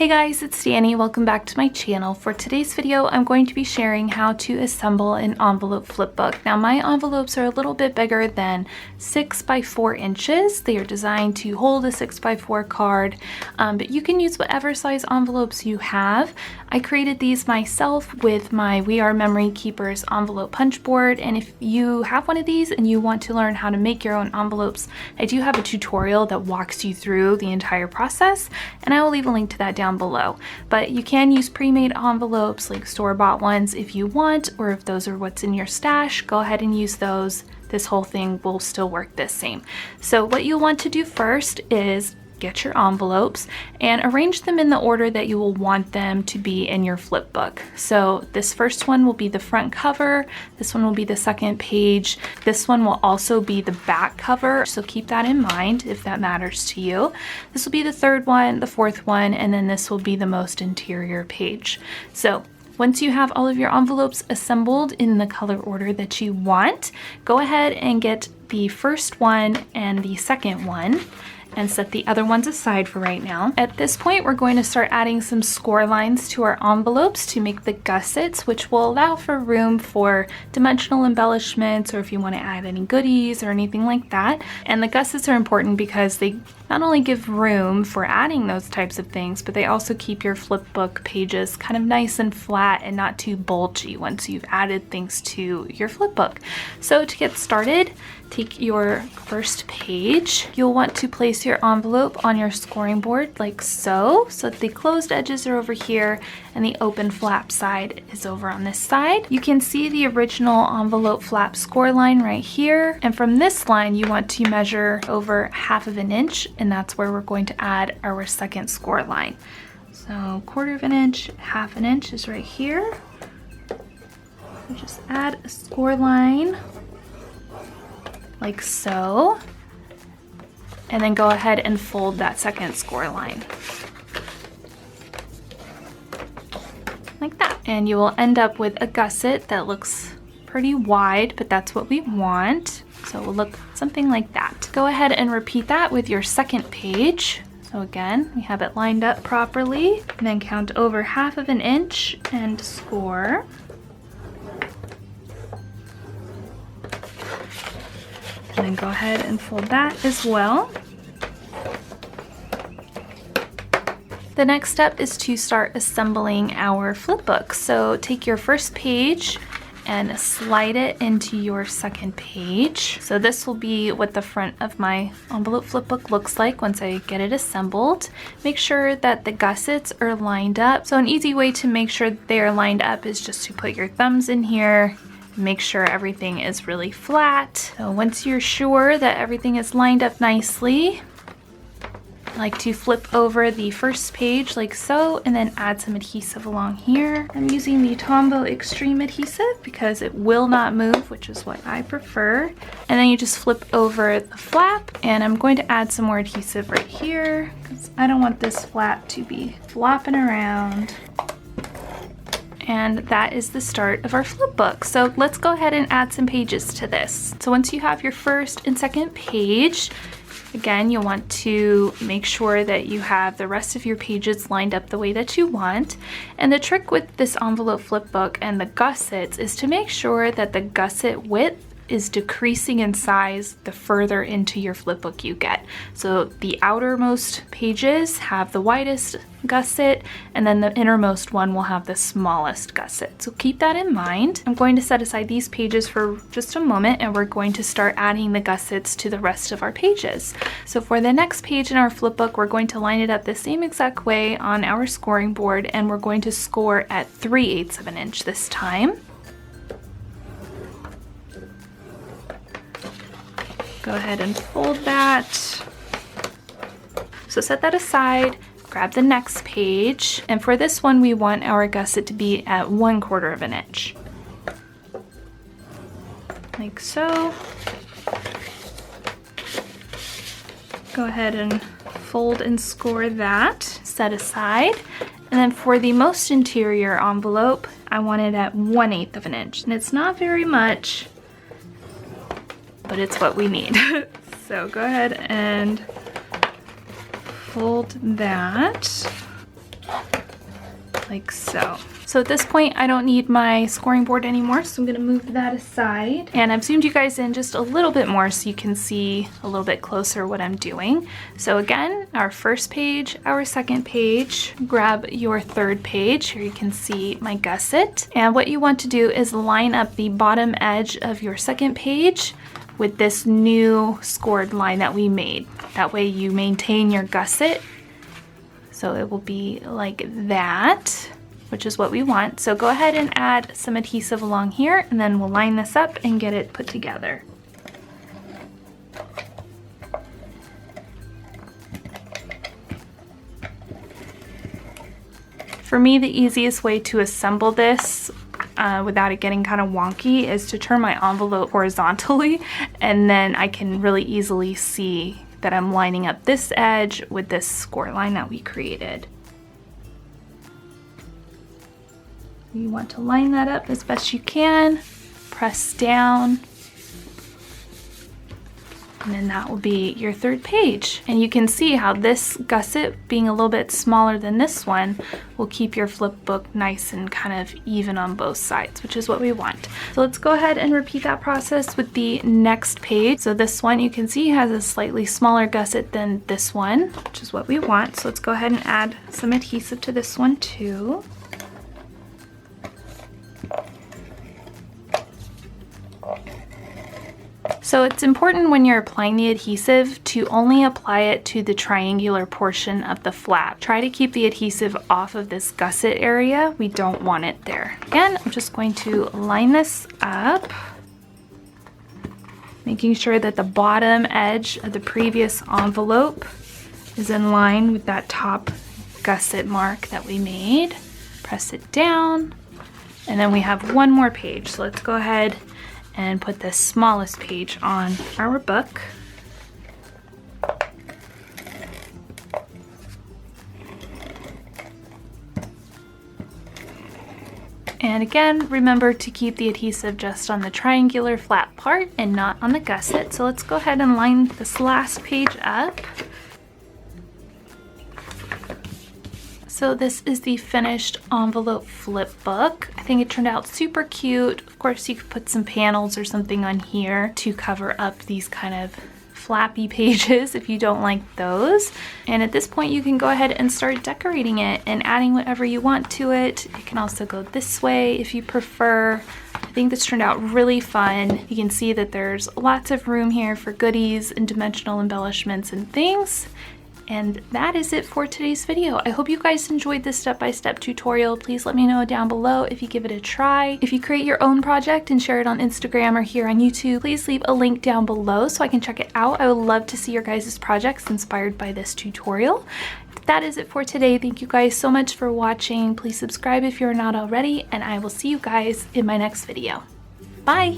Hey guys, it's Danny. Welcome back to my channel. For today's video, I'm going to be sharing how to assemble an envelope flipbook. Now my envelopes are a little bit bigger than 6 by 4 inches. They are designed to hold a 6 by 4 card, but you can use whatever size envelopes you have. I created these myself with my We Are Memory Keepers envelope punch board, and if you have one of these and you want to learn how to make your own envelopes, I do have a tutorial that walks you through the entire process, and I will leave a link to that down below. But you can use pre-made envelopes like store-bought ones if you want, or if those are what's in your stash, go ahead and use those. This whole thing will still work the same. So what you'll want to do first is get your envelopes and arrange them in the order that you will want them to be in your flip book. So this first one will be the front cover, this one will be the second page, this one will also be the back cover, so keep that in mind if that matters to you. This will be the third one, the fourth one, and then this will be the most interior page. So once you have all of your envelopes assembled in the color order that you want, go ahead and get the first one and the second one and set the other ones aside for right now. At this point, we're going to start adding some score lines to our envelopes to make the gussets, which will allow for room for dimensional embellishments or if you want to add any goodies or anything like that. And the gussets are important because they not only give room for adding those types of things, but they also keep your flipbook pages kind of nice and flat and not too bulgy once you've added things to your flipbook. So to get started, take your first page. You'll want to place your envelope on your scoring board like so that the closed edges are over here and the open flap side is over on this side. You can see the original envelope flap score line right here, and from this line you want to measure over 1/2 inch, and that's where we're going to add our second score line. So 1/4 inch, 1/2 inch is right here. So just add a score line like so, and then go ahead and fold that second score line like that, and you will end up with a gusset that looks pretty wide, but that's what we want, so it will look something like that. Go ahead and repeat that with your second page. So again, we have it lined up properly, and then count over 1/2 inch and score. And then go ahead and fold that as well. The next step is to start assembling our flipbook. So take your first page and slide it into your second page. So this will be what the front of my envelope flipbook looks like once I get it assembled. Make sure that the gussets are lined up. So an easy way to make sure they are lined up is just to put your thumbs in here. Make sure everything is really flat. So once you're sure that everything is lined up nicely, I like to flip over the first page like so and then add some adhesive along here. I'm using the Tombow Extreme adhesive because it will not move, which is what I prefer. And then you just flip over the flap, and I'm going to add some more adhesive right here because I don't want this flap to be flopping around. And that is the start of our flipbook. So let's go ahead and add some pages to this. So once you have your first and second page, again, you'll want to make sure that you have the rest of your pages lined up the way that you want. And the trick with this envelope flipbook and the gussets is to make sure that the gusset width is decreasing in size the further into your flipbook you get. So the outermost pages have the widest gusset, and then the innermost one will have the smallest gusset. So keep that in mind. I'm going to set aside these pages for just a moment, and we're going to start adding the gussets to the rest of our pages. So for the next page in our flipbook, we're going to line it up the same exact way on our scoring board, and we're going to score at 3/8 inch this time. Go ahead and fold that. So set that aside, grab the next page, and for this one we want our gusset to be at 1/4 inch. Like so. Go ahead and fold and score that, set aside. And then for the most interior envelope, I want it at 1/8 inch. And it's not very much, but it's what we need. So go ahead and fold that. like so. So at this point, I don't need my scoring board anymore, so I'm gonna move that aside. And I've zoomed you guys in just a little bit more so you can see a little bit closer what I'm doing. So again, our first page, our second page, grab your third page. Here you can see my gusset. And what you want to do is line up the bottom edge of your second page with this new scored line that we made. That way you maintain your gusset. So it will be like that, which is what we want. So go ahead and add some adhesive along here, and then we'll line this up and get it put together. For me, the easiest way to assemble this without it getting kind of wonky is to turn my envelope horizontally, and then I can really easily see that I'm lining up this edge with this score line that we created. You want to line that up as best you can, press down, and then that will be your third page. And you can see how this gusset, being a little bit smaller than this one, will keep your flip book nice and kind of even on both sides, which is what we want. So let's go ahead and repeat that process with the next page. So this one you can see has a slightly smaller gusset than this one, which is what we want. So let's go ahead and add some adhesive to this one too. So it's important when you're applying the adhesive to only apply it to the triangular portion of the flap. Try to keep the adhesive off of this gusset area. We don't want it there. Again, I'm just going to line this up, making sure that the bottom edge of the previous envelope is in line with that top gusset mark that we made. Press it down, and then we have one more page. So let's go ahead and put the smallest page on our book. And again, remember to keep the adhesive just on the triangular flat part and not on the gusset. So let's go ahead and line this last page up. So this is the finished envelope flip book. I think it turned out super cute. Of course, you could put some panels or something on here to cover up these kind of flappy pages if you don't like those. And at this point, you can go ahead and start decorating it and adding whatever you want to it. It can also go this way if you prefer. I think this turned out really fun. You can see that there's lots of room here for goodies and dimensional embellishments and things. And that is it for today's video. I hope you guys enjoyed this step-by-step tutorial. Please let me know down below if you give it a try. If you create your own project and share it on Instagram or here on YouTube, please leave a link down below so I can check it out. I would love to see your guys' projects inspired by this tutorial. That is it for today. Thank you guys so much for watching. Please subscribe if you're not already, and I will see you guys in my next video. Bye!